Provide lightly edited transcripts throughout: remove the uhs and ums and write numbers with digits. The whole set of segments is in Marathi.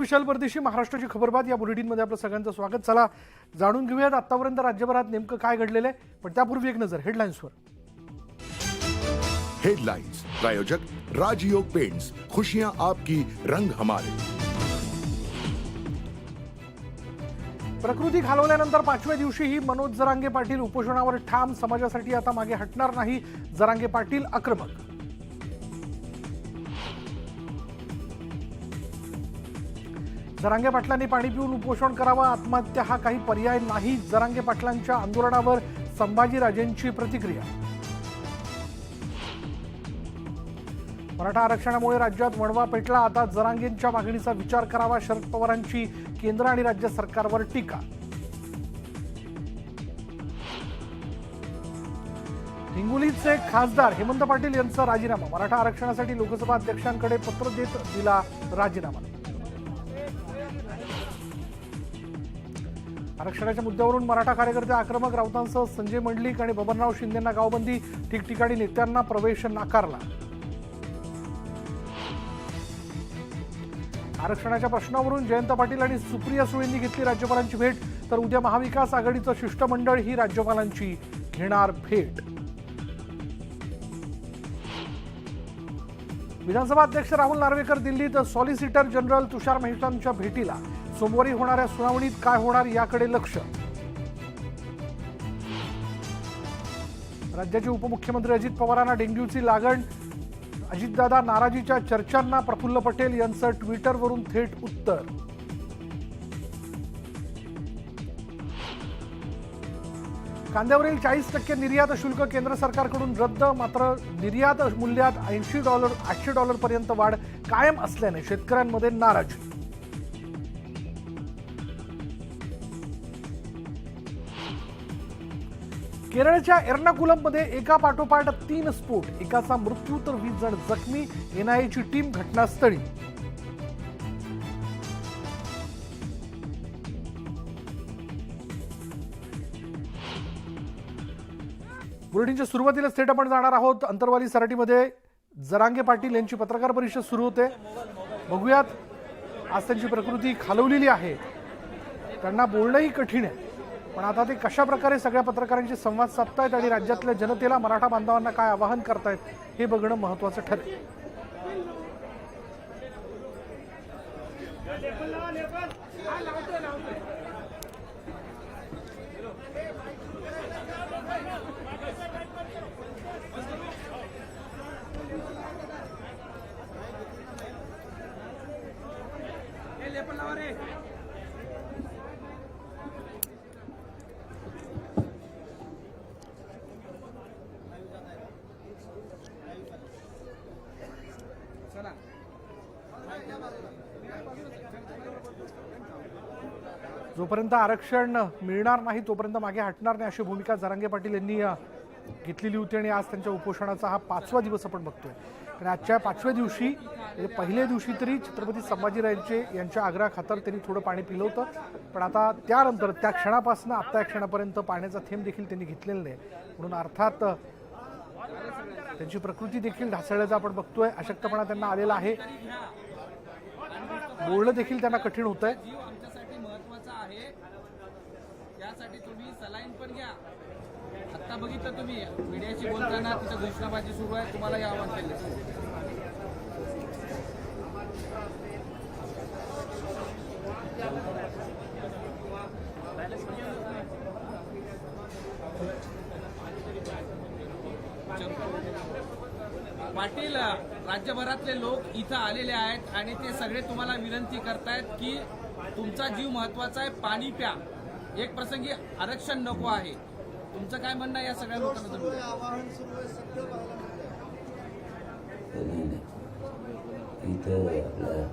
विशाल परदेशी महाराष्ट्राची खबरबात या बुलेटिनमध्ये आपलं सगळ्यांचं स्वागत. चला जाणून घेऊयात आतापर्यंत राज्यभरात नेमकं काय घडलेलं आहे, पण त्यापूर्वी एक नजर हेडलाईन्सवर. हेडलाइंस प्रायोजक राजयोग पेंट्स, खुशियां आपकी, रंग हमारे. प्रकृती खालवल्यानंतर 5व्या दिवशीही मनोज जरांगे पाटील उपोषणावर ठाम. समाजासाठी आता मागे हटणार नाही, जरांगे पाटील आक्रमक. जरांगे पाटलांनी पाणी पिऊन उपोषण करावं, आत्महत्या हा काही पर्याय नाही. जरांगे पाटलांच्या आंदोलनावर संभाजीराजेंची प्रतिक्रिया. मराठा आरक्षणामुळे राज्यात वणवा पेटला, आता जरांगेंच्या मागणीचा विचार करावा. शरद पवारांची केंद्र आणि राज्य सरकारवर टीका. हिंगोलीचे खासदार हेमंत पाटील यांचा राजीनामा. मराठा आरक्षणासाठी लोकसभा अध्यक्षांकडे पत्र देत दिला राजीनामा. आरक्षणाच्या मुद्द्यावरून मराठा कार्यकर्ते आक्रमक. राऊतांसह संजय मंडलिक आणि बबनराव शिंदेंना गावबंदी. ठिकठिकाणी नेत्यांना प्रवेश नाकारला. आरक्षणाच्या प्रश्नावरून जयंत पाटील आणि सुप्रिया सुळेंनी घेतली राज्यपालांची भेट. तर उद्या महाविकास आघाडीचं शिष्टमंडळ ही राज्यपालांची घेणार भेट. विधानसभा अध्यक्ष राहुल नार्वेकर दिल्लीत. सॉलिसिटर जनरल तुषार मेहतांच्या भेटीला. सोमवारी होणाऱ्या सुनावणीत काय होणार याकडे लक्ष. राज्याचे उपमुख्यमंत्री अजित पवारांना डेंग्यूची लागण. अजितदादा नाराजीच्या चर्चांना प्रफुल्ल पटेल यांचं ट्विटरवरून थेट उत्तर. कांद्यावरील 40% निर्यात शुल्क केंद्र सरकारकडून रद्द. मात्र निर्यात मूल्यात $80 पर्यंत वाढ कायम असल्याने शेतकऱ्यांमध्ये नाराजी. केरळच्या एर्नाकुलममध्ये एका पाठोपाठ 3 स्फोट. एकाचा मृत्यू तर 20 जण जखमी. एनआयएची टीम घटनास्थळी. बुलेटिनच्या सुरुवातीला थेट आपण जाणार आहोत अंतरवाली सराटीमध्ये. जरांगे पाटील यांची पत्रकार परिषद सुरू होते. बघूयात, आज त्यांची प्रकृती खालवलेली आहे, त्यांना बोलणंही कठीण आहे, पण आता ते कशा प्रकारे सगळ्या पत्रकारांशी संवाद साधतायत आणि राज्यातल्या जनतेला, मराठा बांधवांना काय आवाहन करतायत हे बघणं महत्त्वाचं ठरेल. जोपर्यंत आरक्षण मिळणार नाही तोपर्यंत मागे हटणार नाही अशी भूमिका जरांगे पाटील यांनी घेतलेली होती. आणि आज त्यांच्या उपोषणाचा हा 5वा दिवस आपण बघतोय. आणि आजच्या 5व्या दिवशी, म्हणजे पहिल्या दिवशी तरी छत्रपती संभाजीराजे यांच्या आग्रहाखातर त्यांनी थोडं पाणी पिलं होतं, पण आता त्यानंतर त्या क्षणापासून आता या क्षणापर्यंत पाण्याचा थेंब देखील त्यांनी घेतलेला नाही. म्हणून अर्थात त्यांची प्रकृती देखील ढासळल्याचं आपण बघतोय. अशक्तपणा त्यांना आलेला आहे, बोलणं देखील त्यांना कठीण होत आहे. त्यासाठी तुम्ही सलाईन पण घ्या. आता बघितलं तुम्ही मीडियाशी बोलताना तिचं घोषणाबाजी सुरू आहे. तुम्हाला हे आव्हान केलं. पाटील, राज्यभरातले लोक इथं आलेले आहेत आणि ते सगळे तुम्हाला विनंती करतायत की तुमचा जीव महत्वाचा आहे, पाणी प्या. एक प्रसंगी आरक्षण नको आहे. तुमचं काय म्हणणं या सगळ्या लोकांबद्दल? इथं आपल्या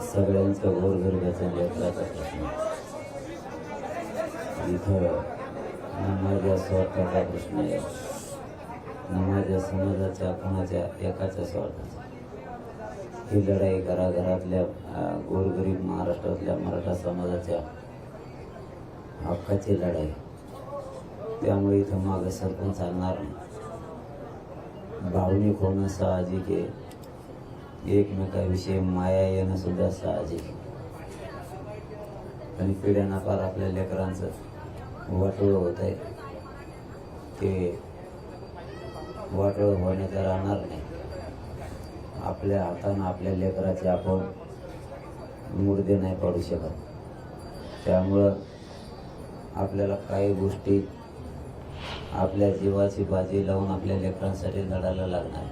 सगळ्यांचा गोरगरिबाचा लेकराचा प्रश्न, इथं न माझ्या स्वार्थाचा प्रश्न आहे, न माझ्या समाजाच्या कोणाच्या एकाच्या स्वार्थाचा. ही लढाई घराघरातल्या गोरगरीब महाराष्ट्रातल्या मराठा समाजाच्या हक्काची लढाई. त्यामुळे इथं मागं सरपंच चालणार नाही. भावनिक होणं साहजिक आहे. एकमेकाविषयी माया येणं सुद्धा साहजिक आहे. आणि पिढ्याना पार आपल्या लेकरांचं वाटोळं होत आहे. ते वाटोळं होण्याचं राहणार नाही. आपल्या हातानं आपल्या लेकराचे आपण मुर्दे नाही पाडू शकत. त्यामुळं आपल्याला काही गोष्टी आपल्या जीवाची बाजी लावून आपल्या लेकरांसाठी लढायला लागणार.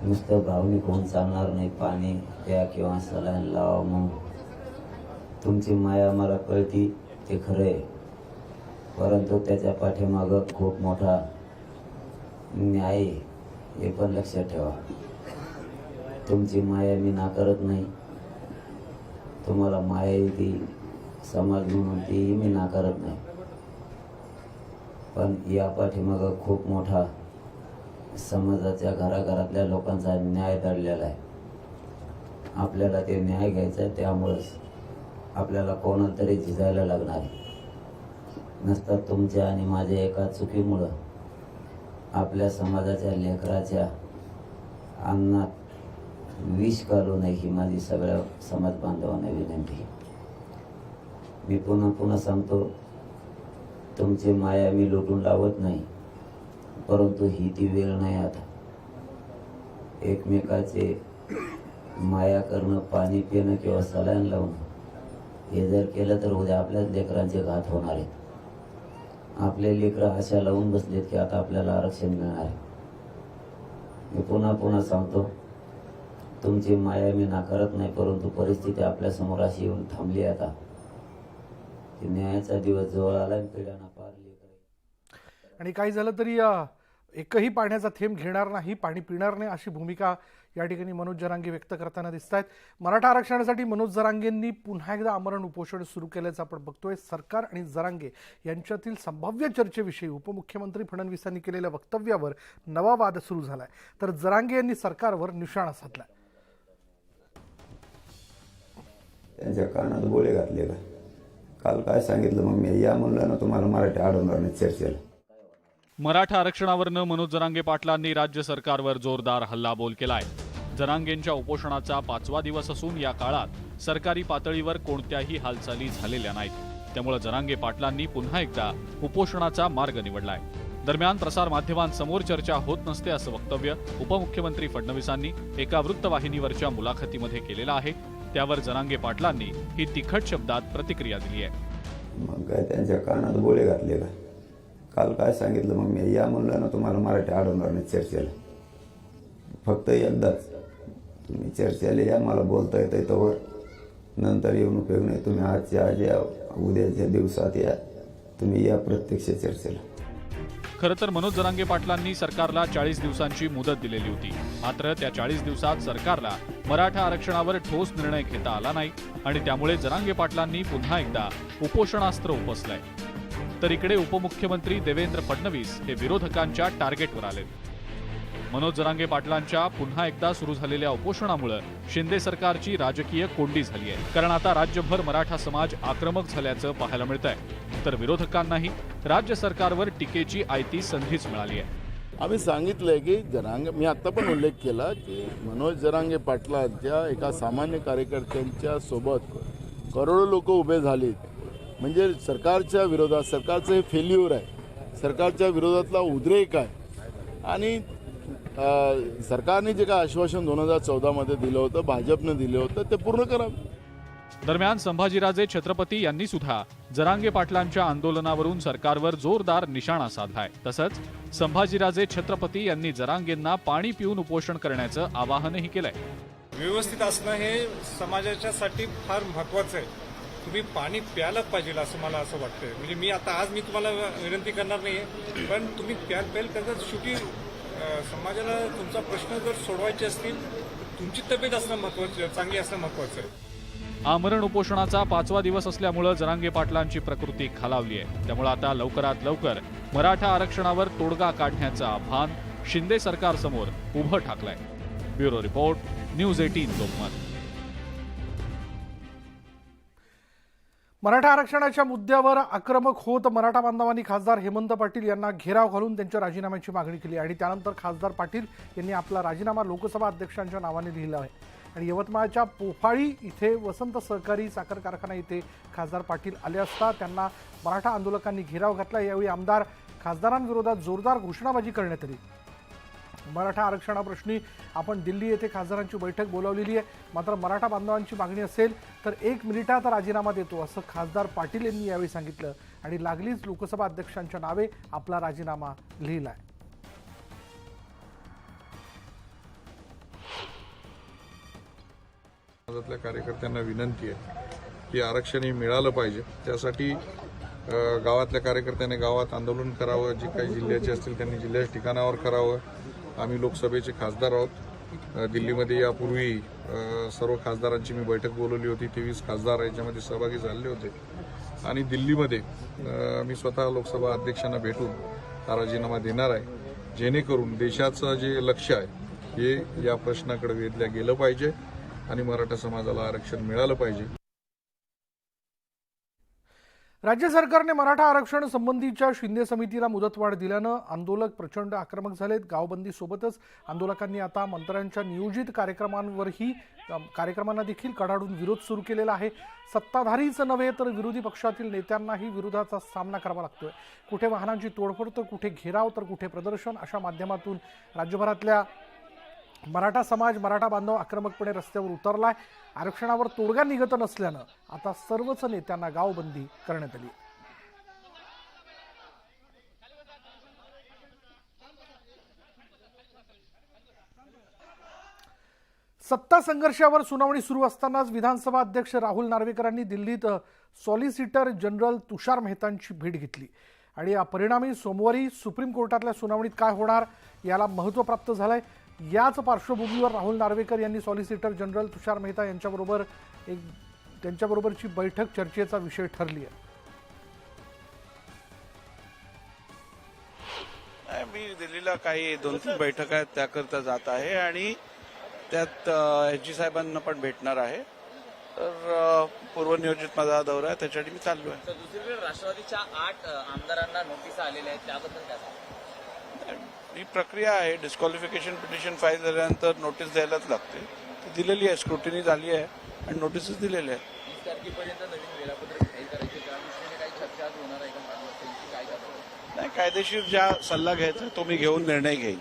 नुसतं भावनिक होऊन चालणार नाही. पाणी प्या किंवा सलाईन लावा म्हणून. तुमची माया मला कळती ते खरं आहे, परंतु त्याच्या पाठीमागं खूप मोठा न्याय आहे हे पण लक्षात ठेवा. तुमची माया मी नाकारत नाही. तुम्हाला माया येते समाज म्हणून ती मी नाकारत नाही. पण या पाठीमागं खूप मोठा समाजाच्या घराघरातल्या लोकांचा न्याय दडलेला आहे. आपल्याला ते न्याय घ्यायचा आहे. त्यामुळंच आपल्याला कोणाला तरी झिजायला लागणार आहे. नसता तुमच्या आणि माझ्या एका चुकीमुळं आपल्या समाजाच्या लेकराच्या अन्नात विष घालू नये ही माझी सगळ्या समाज बांधवांना विनंती. मी पुन्हा सांगतो, तुमची माया मी लुटून लावत नाही, परंतु ही ती वेळ नाही. आता एकमेकाचे माया करणं, पाणी पिणं किंवा सलाईन लावणं हे जर केलं तर उद्या आपल्याच लेकरांचे घात होणार आहेत. आपले लेकरं अशा लावून बसलेत की आता आपल्याला आरक्षण मिळणार आहे. मी पुन्हा सांगतो, तुमची माया मी नाकारत नाही, परंतु परिस्थिती आपल्या समोर अशी येऊन थांबली आता की न्यायाचा दिवस जवळ आला. पिढ्यांना पार लेकरं. आणि काही झालं तरी एकही पाण्याचा थेंब घेणार नाही, पाणी पिणार नाही अशी भूमिका या ठिकाणी मनोज जरांगे व्यक्त करताना दिसत आहेत. मराठा आरक्षणासाठी मनोज जरांगेंनी पुन्हा एकदा आमरण उपोषण सुरू केल्याचं आपण बघतोय. सरकार आणि जरांगे यांच्यातील संभाव्य चर्चेविषयी उपमुख्यमंत्री फडणवीसांनी केलेल्या वक्तव्यावर नवा वाद सुरू झालाय. तर जरांगे यांनी सरकारवर निशाणा साधलाय. त्यांच्या कानात गोळे घातले का? काल काय सांगितलं मग मी? या म्हणलं ना तुम्हाला मराठी अडवणार नाही चर्चेला. मराठा आरक्षणावरनं मनोज जरांगे पाटलांनी राज्य सरकारवर जोरदार हल्लाबोल केलाय. जरांगेंच्या उपोषणाचा 5वा दिवस असून या काळात सरकारी पातळीवर कोणत्याही हालचाली झालेल्या नाहीत. त्यामुळे जरांगे पाटलांनी पुन्हा एकदा उपोषणाचा मार्ग निवडलाय. दरम्यान प्रसारमाध्यमांसमोर चर्चा होत नसते असं वक्तव्य उपमुख्यमंत्री फडणवीसांनी एका वृत्तवाहिनीवरच्या मुलाखतीमध्ये केलेलं आहे. त्यावर जरांगे पाटलांनी ही तिखट शब्दात प्रतिक्रिया दिली आहे. मग काय त्यांच्या कानात गोळे घातले का? काल काय सांगितलं मग मी? या म्हणलं ना तुम्हाला मराठी अडवणार नाही चर्चेला. फक्त एकदाच तुम्ही चर्चेला या, मला बोलता येतं तोवर. नंतर येऊन उपयोग नाही. तुम्ही आजच्या आज या, उद्याच्या दिवसात या, तुम्ही या प्रत्यक्ष चर्चेला. खरं तर मनोज जरांगे पाटलांनी सरकारला 40 दिवसांची मुदत दिलेली होती. मात्र त्या 40 दिवसात सरकारला मराठा आरक्षणावर ठोस निर्णय घेता आला नाही आणि त्यामुळे जरांगे पाटलांनी पुन्हा एकदा उपोषणास्त्र उपसलंय. तर इकडे उपमुख्यमंत्री देवेंद्र फडणवीस हे विरोधकांच्या टार्गेटवर आले. मनोज जरांगे पाटलांच्या पुन्हा एकदा सुरू झालेल्या उपोषणामुळे शिंदे सरकारची राजकीय कोंडी झाली आहे. कारण आता राज्यभर मराठा समाज आक्रमक झाल्याचं पाहायला मिळतंय. तर विरोधकांनाही राज्य सरकारवर टीकेची आयती संधीच मिळाली आहे. आम्ही सांगितलंय की मी आता पण उल्लेख केला की मनोज जरांगे पाटलांच्या एका सामान्य कार्यकर्त्यांच्या सोबत करोडो लोक उभे झालीत. म्हणजे सरकारच्या विरोधात, सरकारचं हे फेल्युअर आहे, सरकारच्या विरोधातला उद्रेक आहे. आणि सरकारने जे काय आश्वासन 2014 दिलं होतं, भाजपनं दिलं होतं, ते पूर्ण करावं. दरम्यान संभाजीराजे छत्रपती यांनी सुद्धा जरांगे पाटलांच्या आंदोलनावरून सरकारवर जोरदार निशाणा साधलाय. तसंच संभाजीराजे छत्रपती यांनी जरांगेंना पाणी पिऊन उपोषण करण्याचं आवाहनही केलंय. व्यवस्थित असणं हे समाजाच्यासाठी फार महत्वाचं आहे. तुम्ही पाणी प्यायलाच पाहिजे असं मला असं वाटतं. म्हणजे मी तुम्हाला विनंती करणार नाहीये, पण तुम्ही प्याल करता शेवटी समाजाला तुमचा प्रश्न जर सोडवायचे असतील, तुमची तब्येत असणं महत्वाचं, चांगली असणं महत्वाचं आहे. आमरण उपोषणाचा 5वा दिवस असल्यामुळे जरांगे पाटलांची प्रकृती खालावली आहे. त्यामुळे आता लवकरात लवकर मराठा आरक्षणावर तोडगा काढण्याचं आव्हान शिंदे सरकारसमोर उभं ठाकलंय. Bureau report, news 18 Lokmat. Maratha आरक्षणाच्या मुद्द्यावर आक्रमक होत मराठा बांधवांनी खासदार हेमंत पाटील यांना घेराव घालून त्यांच्या राजीनाम्याची मागणी केली आणि त्यानंतर खासदार पाटील यांनी आपला राजीनामा लोकसभा अध्यक्षांच्या नावाने लिहिला आहे आणि यवतमाळच्या पोफाळी इथे वसंत सहकारी साखर कारखाना इथे खासदार पाटील आले असता त्यांना मराठा आंदोलकांनी घेराव घातला। यावेळी आमदार खासदारांविरोधात जोरदार घोषणाबाजी करण्यात आली। मराठा आरक्षणाप्रश्नी आपण दिल्ली येथे खासदारांची बैठक बोलावलेली आहे, मात्र मराठा बांधवांची मागणी असेल तर 1 मिनिटात राजीनामा देतो असं खासदार पाटील यांनी यावेळी सांगितलं आणि लागलीच लोकसभा अध्यक्षांच्या नावे आपला राजीनामा लिहिला आहे। समाजातल्या कार्यकर्त्यांना विनंती आहे की आरक्षण हे मिळालं पाहिजे। त्यासाठी गावातल्या कार्यकर्त्यांनी गावात आंदोलन करावं, जे काही जिल्ह्याचे असतील त्यांनी जिल्ह्याच्या ठिकाणावर करावं। आम्ही लोकसभेचे खासदार आहोत। दिल्लीमध्ये यापूर्वी सर्व खासदारांची मी बैठक बोलवली होती। 23 खासदार याच्यामध्ये सहभागी झालेले होते आणि दिल्लीमध्ये मी स्वतः लोकसभा अध्यक्षांना भेटून हा राजीनामा देणार आहे, जेणेकरून देशाचं जे लक्ष आहे हे या प्रश्नाकडे वेधलं गेलं पाहिजे आणि मराठा समाजाला आरक्षण मिळालं पाहिजे। राज्य सरकारने मराठा आरक्षण संबंधीच्या शिंदे समितीला मुदतवाढ दिल्यानं आंदोलक प्रचंड आक्रमक झालेत। गावबंदी सोबतच आंदोलकांनी आता मंत्र्यांच्या नियोजित कार्यक्रमांना देखील कडाडून विरोध सुरू केलेला आहे। सत्ताधारीच नव्हे तर विरोधी पक्षातील नेत्यांनाही विरोधाचा सामना करावा लागतोय। कुठे वाहनांची तोडफोड तर कुठे घेराव तर कुठे प्रदर्शन अशा माध्यमातून राज्यभरातल्या मराठा समाज मराठा बांधव आक्रमकपणे रस्त्यावर उतरलाय। आरक्षणावर तोडगा निघत नसल्यानं आता सर्वच नेत्यांना गावबंदी करण्यात आली। सत्ता संघर्षावर सुनावणी सुरू असतानाच विधानसभा अध्यक्ष राहुल नार्वेकरांनी दिल्लीत सॉलिसिटर जनरल तुषार मेहतांची भेट घेतली आणि या परिणामी सोमवारी सुप्रीम कोर्टातल्या सुनावणीत काय होणार याला महत्त्व प्राप्त झालंय। याच पार्श्वभूमीवर राहुल नार्वेकर यांनी सॉलिसिटर जनरल तुषार मेहता यांच्याबरोबरची बैठक चर्चेचा विषय ठरली आहे। मी दिल्लीला काही 2-3 बैठका आहेत त्याकरता जात आहे आणि त्यात एचजी साहेबांना पण भेटणार आहे। तर पूर्वनियोजित माझा दौरा आहे, त्याच्यासाठी मी चाललो आहे। दुसरीकडे राष्ट्रवादीच्या 8 आमदारांना नोटीस आलेल्या आहेत, त्याबद्दल काय? ही प्रक्रिया आहे। डिस्क्वालिफिकेशन पिटिशन फाईल झाल्यानंतर नोटीस द्यायलाच लागते। ती दिलेली आहे, स्क्रुटिनी झाली आहे आणि नोटीसच दिलेली आहे। 30 तारखेपर्यंत नवीन वेळापत्रक जाहीर करायचे, त्या दृष्टीने काही चर्चा होणार आहे का? काय करतो नाही, कायदेशीर ज्या सल्ला घ्यायचा तो मी घेऊन निर्णय घेईन।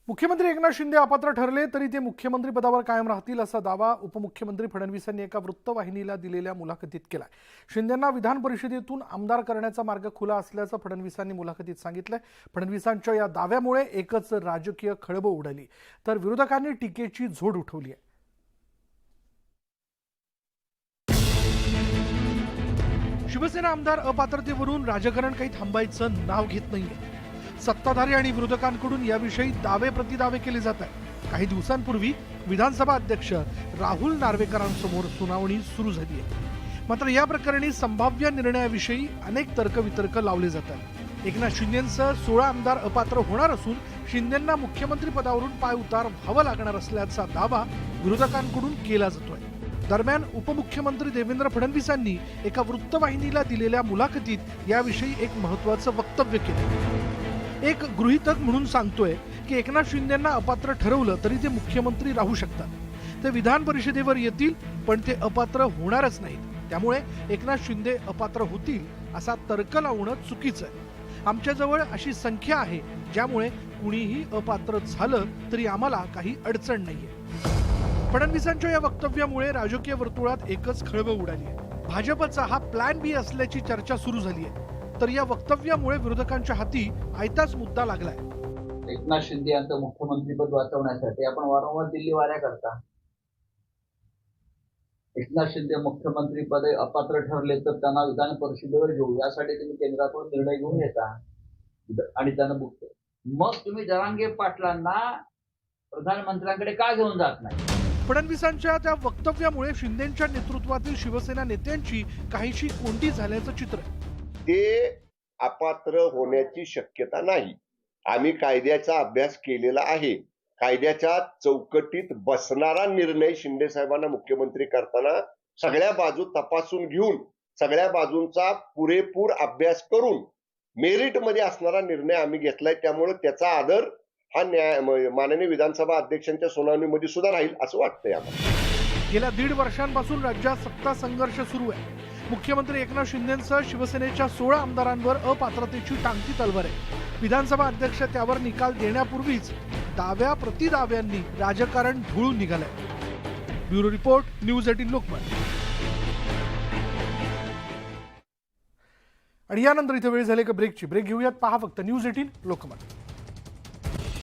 मुख्यमंत्री एकनाथ शिंदे अपात्र ठरले तरी ते मुख्यमंत्री पदावर कायम राहतील असा दावा उपमुख्यमंत्री फडणवीसांनी एका वृत्तवाहिनीला दिलेल्या मुलाखतीत केलाय। शिंदेंना विधान परिषदेतून आमदार करण्याचा मार्ग खुला असल्याचं फडणवीसांनी मुलाखतीत सांगितलंय। फडणवीसांच्या या दाव्यामुळे एकच राजकीय खळबळ उडाली तर विरोधकांनी टीकेची झोड उठवली आहे। शिवसेना आमदार अपात्रतेवरून राजकारण काही थांबायचं नाव घेत नाहीये। सत्ताधारी आणि विरोधकांकडून याविषयी दावे प्रतिदावे केले जात आहेत। काही दिवसांपूर्वी विधानसभा अध्यक्ष राहुल नार्वेकरांसमोर सुनावणी सुरू झाली आहे, मात्र या प्रकरणी संभाव्य निर्णयाविषयी अनेक तर्कवितर्क लावले जातात। एकनाथ शिंदेंसह 16 आमदार अपात्र होणार असून शिंदेंना मुख्यमंत्री पदावरून पायउतार व्हावं लागणार असल्याचा दावा विरोधकांकडून केला जातोय। दरम्यान उपमुख्यमंत्री देवेंद्र फडणवीसांनी एका वृत्तवाहिनीला दिलेल्या मुलाखतीत याविषयी एक महत्त्वाचं वक्तव्य केलं। एक गृहीतक म्हणून सांगतोय की एकनाथ शिंदेंना अपात्र ठरवलं तरी ते मुख्यमंत्री राहू शकतात। ते विधान परिषदेवर येतील पण ते अपात्र होणारच नाहीत। त्यामुळे एकनाथ शिंदे अपात्र होतील असा तर्क लावणं चुकीचं आहे। आमच्याजवळ अशी संख्या आहे ज्यामुळे कुणीही अपात्र झालं तरी आम्हाला काही अडचण नाहीये। फडणवीसांच्या या वक्तव्यामुळे राजकीय वर्तुळात एकच खळबळ उडाली आहे। भाजपचा हा प्लॅन बी असल्याची चर्चा सुरू झाली आहे, तर या वक्तव्यामुळे विरोधकांच्या हाती आयताच मुद्दा लागलाय। एकनाथ शिंदे यांचं मुख्यमंत्रीपद वाचवण्यासाठी आपण वारंवार दिल्ली वाऱ्या करता। एकनाथ शिंदे मुख्यमंत्रीपद अपात्र ठरले तर त्यांना विधान परिषदेवर घेऊ यासाठी तुम्ही केंद्राकडून निर्णय घेऊन येता आणि त्यांना बुकतो। मग तुम्ही जरांगे पाटलांना प्रधानमंत्र्यांकडे का घेऊन जात नाही? फडणवीसांच्या त्या वक्तव्यामुळे शिंदेंच्या नेतृत्वातील शिवसेना नेत्यांची काहीशी कोंडी झाल्याचं चित्र आहे। ते अपात्र होण्याची शक्यता नाही। आम्ही कायद्याचा अभ्यास केलेला आहे। कायद्याच्या चौकटीत बसणारा निर्णय शिंदे साहेबांना मुख्यमंत्री करताना सगळ्या बाजू तपासून घेऊन सगळ्या बाजूंचा पुरेपूर अभ्यास करून मेरिटमध्ये असणारा निर्णय आम्ही घेतलाय. त्यामुळे त्याचा आदर हा माननीय विधानसभा अध्यक्षांच्या सुनावणीमध्ये सुद्धा राहील असं वाटतंय आम्हाला. गेल्या 1.5 वर्षांपासून राज्यात सत्ता संघर्ष सुरू आहे. मुख्यमंत्री एकनाथ शिंदेंसह शिवसेनेच्या 16 आमदारांवर अपात्रतेची टांगती तलवार आहे. विधानसभा अध्यक्ष त्यावर निकाल देण्यापूर्वीच दाव्या प्रतिदाव्यांनी राजकारण ढवळून निघालंय. Bureau report, news 18 Lokmat. आणि यानंतर इथे वेळ झाली का ब्रेकची. ब्रेक घेऊयात. पहा फक्त न्यूज 18 लोकमत.